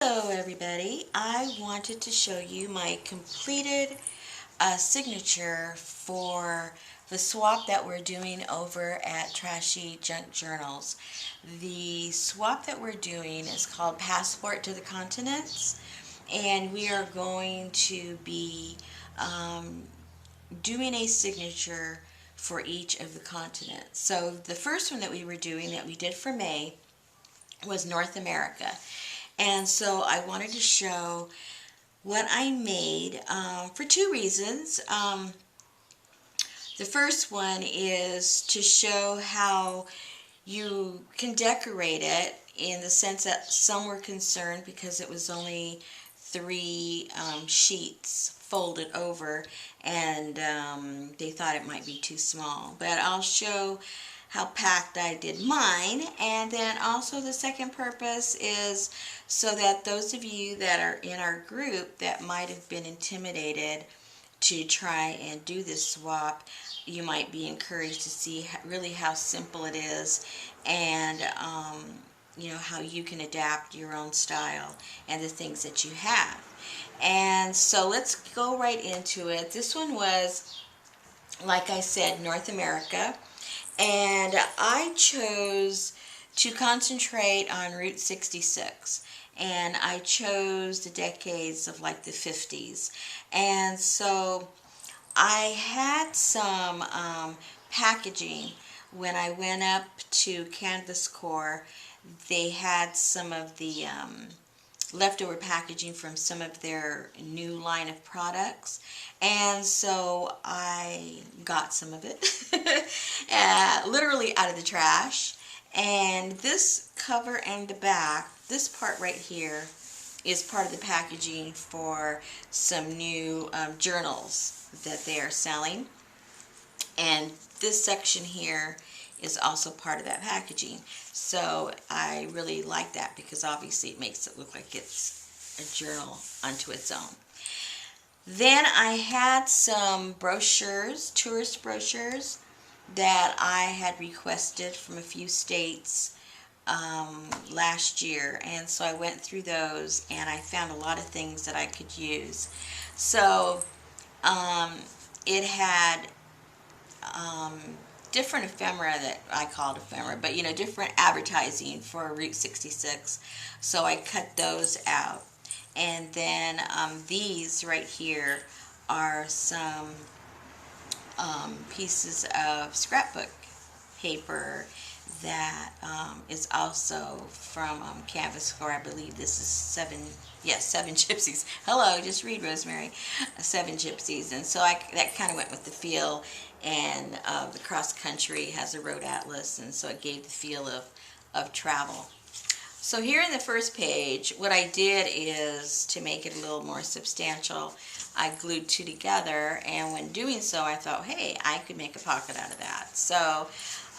Hello everybody, I wanted to show you my completed signature for the swap that we're doing over at Trashy Junk Journals. The swap that we're doing is called Passport to the Continents, and we are going to be um, doing a signature for each of the continents. So the first one that we were doing that we did for May was North America. And so I wanted to show what I made for two reasons. The first one is to show how you can decorate it, in the sense that some were concerned because it was only three sheets folded over, and they thought it might be too small. But I'll show how packed I did mine, and then also the second purpose is so that those of you that are in our group that might have been intimidated to try and do this swap, you might be encouraged to see really how simple it is, and how you can adapt your own style and the things that you have. And so let's go right into it. This one was, like I said, North America, and I chose to concentrate on Route 66, and I chose the decades of like the 50s. And so I had some packaging. When I went up to Canvas Core, they had some of the leftover packaging from some of their new line of products, and so I got some of it literally out of the trash. And this cover and the back, this part right here, is part of the packaging for some new journals that they are selling. And this section here is also part of that packaging. So I really like that because obviously it makes it look like it's a journal unto its own. Then I had some brochures, tourist brochures, that I had requested from a few states last year, and so I went through those and I found a lot of things that I could use. So it had different ephemera, that I called ephemera, but different advertising for Route 66. So I cut those out. And then these right here are some pieces of scrapbook paper that is also from Canvas Core. I believe this is seven gypsies. Hello, just read, Rosemary. Seven gypsies. And so that kind of went with the feel, and the cross country has a road atlas, and so it gave the feel of travel. So here in the first page, what I did is, to make it a little more substantial, I glued two together, and when doing so I thought, hey, I could make a pocket out of that. So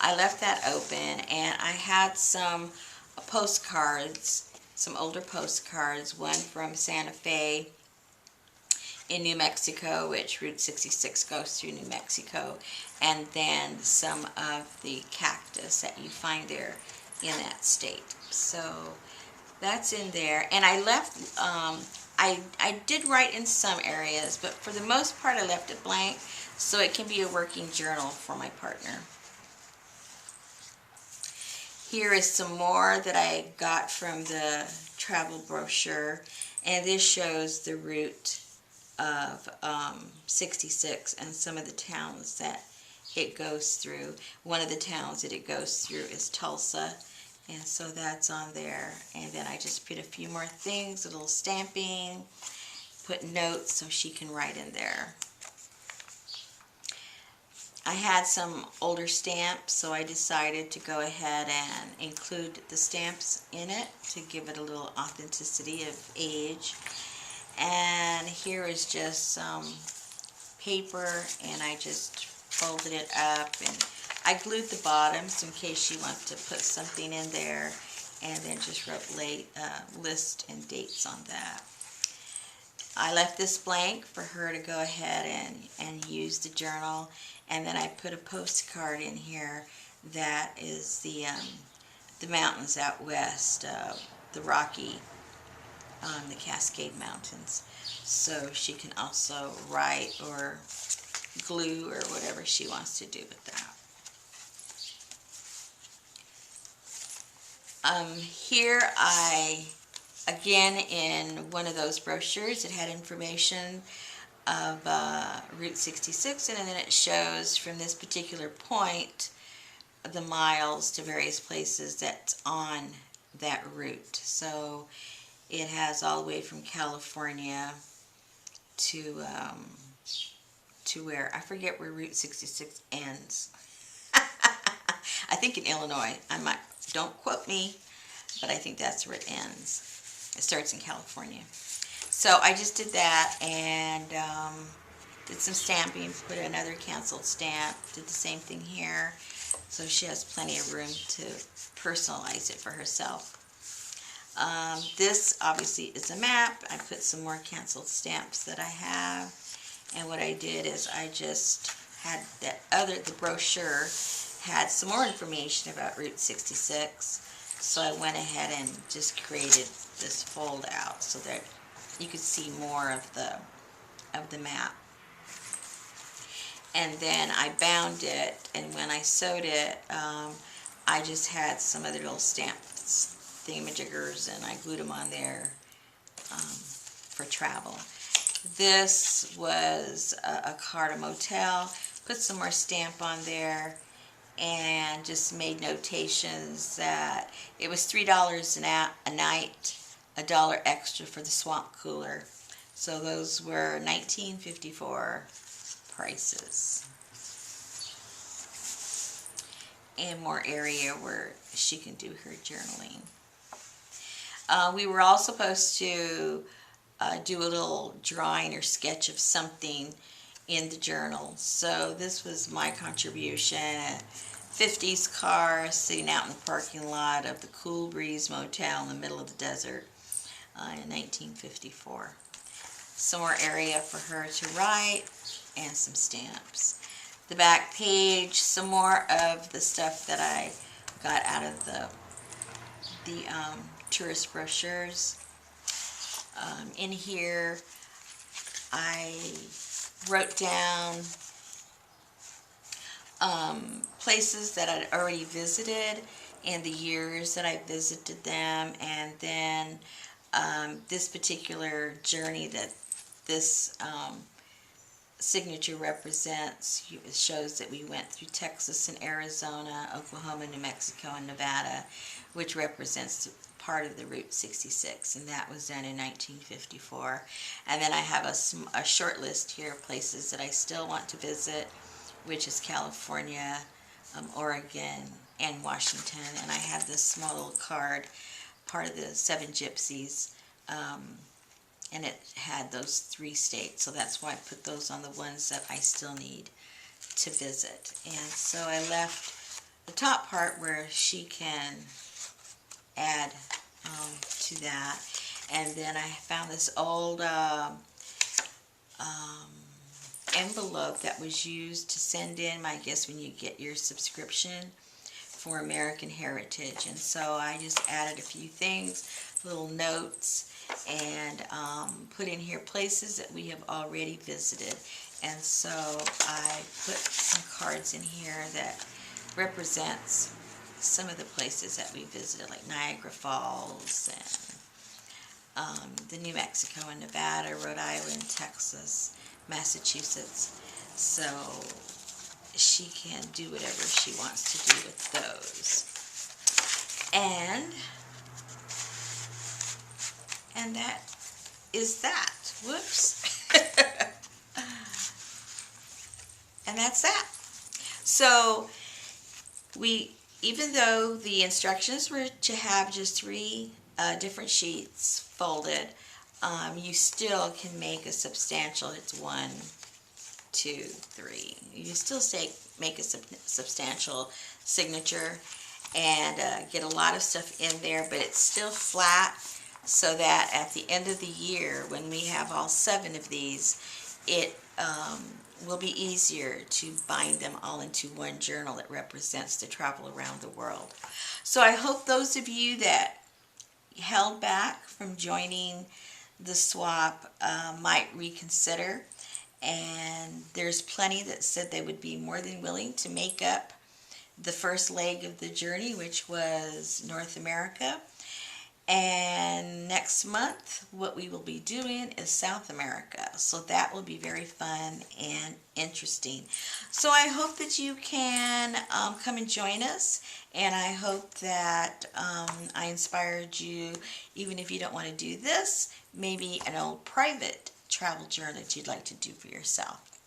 I left that open, and I had some postcards, some older postcards, one from Santa Fe in New Mexico, which Route 66 goes through New Mexico, and then some of the cactus that you find there in that state. So that's in there. And I left, I did write in some areas, but for the most part I left it blank so it can be a working journal for my partner. Here is some more that I got from the travel brochure, and this shows the route of 66 and some of the towns that it goes through. One of the towns that it goes through is Tulsa, and so that's on there. And then I just put a few more things, a little stamping, put notes so she can write in there. I had some older stamps, so I decided to go ahead and include the stamps in it to give it a little authenticity of age. And here is just some paper, and I just folded it up, and I glued the bottoms in case she wants to put something in there, and then just wrote list and dates on that. I left this blank for her to go ahead and use the journal, and then I put a postcard in here that is the mountains out west, the Rocky the Cascade Mountains. So she can also write or glue or whatever she wants to do with that. Here again, in one of those brochures, it had information of Route 66, and then it shows from this particular point the miles to various places that's on that route. So it has all the way from California to where, I forget where Route 66 ends. I think in Illinois. Don't quote me, but I think that's where it ends. It starts in California. So I just did that and did some stamping, put another canceled stamp, did the same thing here. So she has plenty of room to personalize it for herself. This obviously is a map. I put some more canceled stamps that I have. And what I did is I just had the brochure had some more information about Route 66. So I went ahead and just created this fold out so that you could see more of the map. And then I bound it, and when I sewed it, I just had some other little stamps, thingamajiggers, and I glued them on there for travel. This was a card, a motel. Put some more stamp on there and just made notations that it was $3 a night, $1 extra for the swamp cooler. So those were 1954 prices. And more area where she can do her journaling. We were all supposed to do a little drawing or sketch of something in the journal. So this was my contribution. A 50s car sitting out in the parking lot of the Cool Breeze Motel in the middle of the desert in 1954. Some more area for her to write and some stamps. The back page, some more of the stuff that I got out of the tourist brochures. In here, I wrote down places that I'd already visited and the years that I visited them, and then this particular journey that this signature represents. It shows that we went through Texas and Arizona, Oklahoma, New Mexico, and Nevada, which represents part of the Route 66, and that was done in 1954. And then I have a short list here of places that I still want to visit, which is California, Oregon, and Washington. And I have this small little card, part of the 7 Gypsies, and it had those 3 states, so that's why I put those on the ones that I still need to visit. And so I left the top part where she can add to that. And then I found this old envelope that was used to send in, I guess, when you get your subscription for American Heritage. And so I just added a few things, little notes, and put in here places that we have already visited. And so I put some cards in here that represents some of the places that we visited, like Niagara Falls and the New Mexico and Nevada, Rhode Island, Texas, Massachusetts. So she can do whatever she wants to do with those. And that is that. Whoops. And that's that. So even though the instructions were to have just 3 different sheets folded, you still can make a substantial, it's 1, 2, 3. You can still make a substantial signature and get a lot of stuff in there, but it's still flat, so that at the end of the year, when we have all 7 of these, it will be easier to bind them all into one journal that represents the travel around the world. So I hope those of you that held back from joining the swap might reconsider. And there's plenty that said they would be more than willing to make up the first leg of the journey, which was North America. And next month, what we will be doing is South America. So that will be very fun and interesting. So I hope that you can come and join us. And I hope that I inspired you, even if you don't want to do this, maybe an old private travel journey that you'd like to do for yourself.